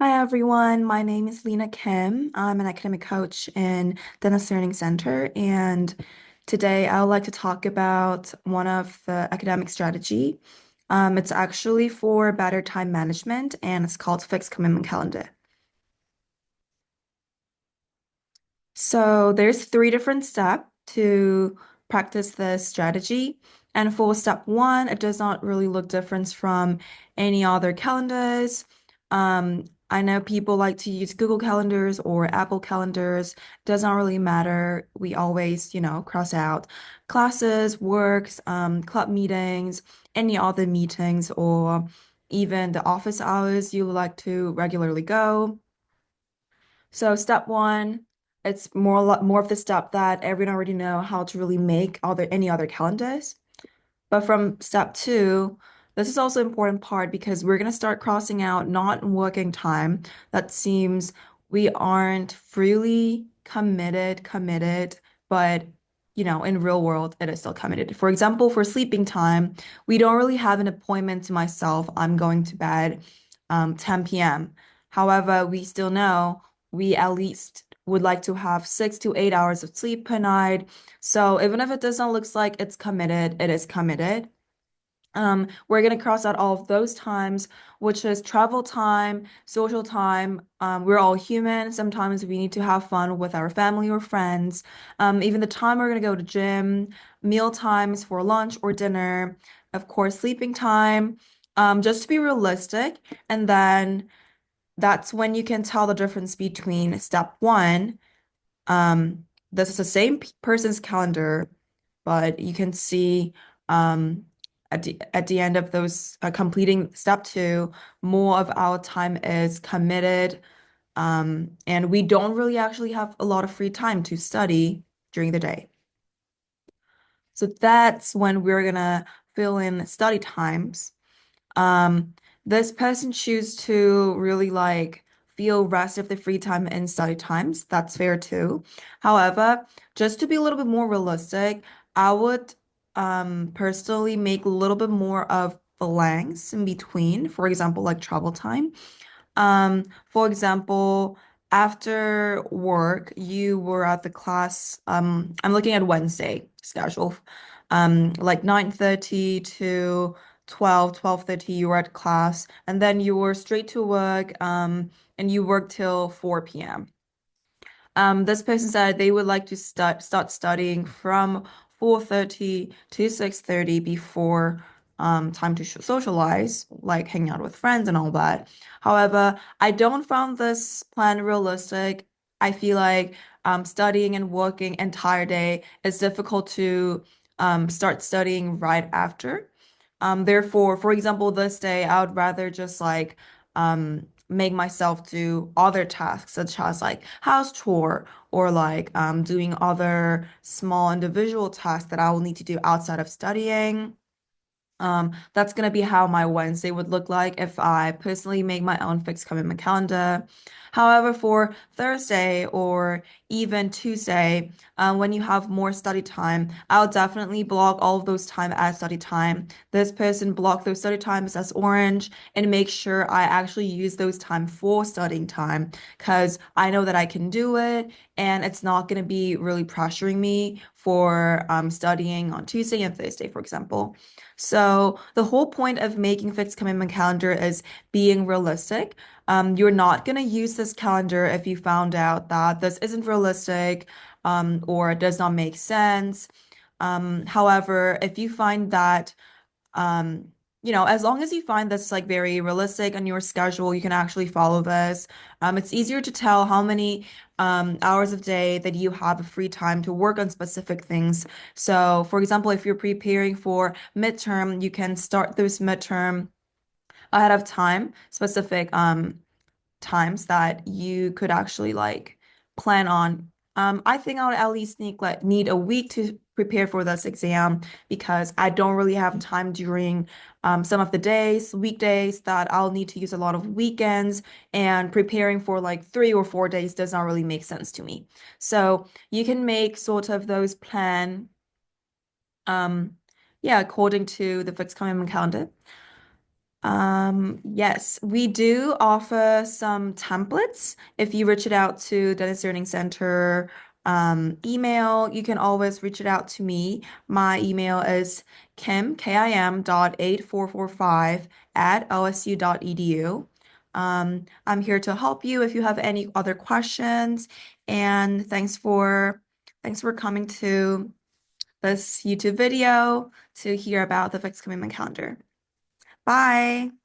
Hi everyone, my name is Lena Kim. I'm an academic coach in Dennis Learning Center, and today I would like to talk about one of the academic strategy. It's actually for better time management, and it's called fixed commitment calendar. So there's three different steps to practice this strategy. And for step one, it does not really look different from any other calendars. I know people like to use Google calendars or Apple calendars. Does not really matter. We always, cross out classes, works, club meetings, any other meetings, or even the office hours you would like to regularly go. So step one, it's more of the step that everyone already know how to really make any other calendars. But from step two, this is also an important part because we're gonna start crossing out not working time. That seems we aren't freely committed, but in real world, it is still committed. For example, for sleeping time, we don't really have an appointment to myself. I'm going to bed 10 p.m. However, we still know we at least would like to have 6 to 8 hours of sleep per night. So even if it doesn't look like it's committed, it is committed. We're gonna cross out all of those times, which is travel time, social time. We're all human. Sometimes we need to have fun with our family or friends. Even the time we're gonna go to gym, meal times for lunch or dinner, of course, sleeping time. Just to be realistic, and then that's when you can tell the difference between step one. This is the same person's calendar, but you can see at the end of those completing step two, more of our time is committed, and we don't really actually have a lot of free time to study during the day. So that's when we're gonna fill in study times. Um, this person choose to really like feel rest of the free time in study times. That's fair too. However, just to be a little bit more realistic, I would personally make a little bit more of blanks in between. For example, like travel time. For example, after work, you were at the class. I'm looking at Wednesday schedule. Like 9:30 to 12:30 you were at class, and then you were straight to work, and you worked till 4 p.m. This person said they would like to start studying from 4:30 to 6:30 before time to socialize, like hanging out with friends and all that. However, I don't found this plan realistic. I feel like studying and working entire day is difficult to start studying right after. Therefore, for example, this day I would rather just like make myself do other tasks such as like house chore or like doing other small individual tasks that I will need to do outside of studying. That's gonna be how my Wednesday would look like if I personally make my own fixed commitment calendar. However, for Thursday or even Tuesday, when you have more study time, I'll definitely block all of those time as study time. This person block those study times as orange and make sure I actually use those time for studying time because I know that I can do it and it's not gonna be really pressuring me for studying on Tuesday and Thursday, for example. So the whole point of making fixed commitment calendar is being realistic. You're not going to use this calendar if you found out that this isn't realistic, or it does not make sense. However, if you find that um, as long as you find this like very realistic on your schedule, you can actually follow this. It's easier to tell how many hours of day that you have free time to work on specific things. So, for example, if you're preparing for midterm, you can start this midterm ahead of time, specific times that you could actually like plan on. I think I would at least need a week to prepare for this exam because I don't really have time during some of the weekdays that I'll need to use a lot of weekends, and preparing for like 3 or 4 days does not really make sense to me. So you can make sort of those um, yeah, according to the fixed commitment calendar. Yes, we do offer some templates. If you reach it out to Dentist Learning Center email, you can always reach it out to me. My email is kim, dot 8445 at osu.edu. I'm here to help you if you have any other questions. And thanks for coming to this YouTube video to hear about the fixed commitment calendar. Bye.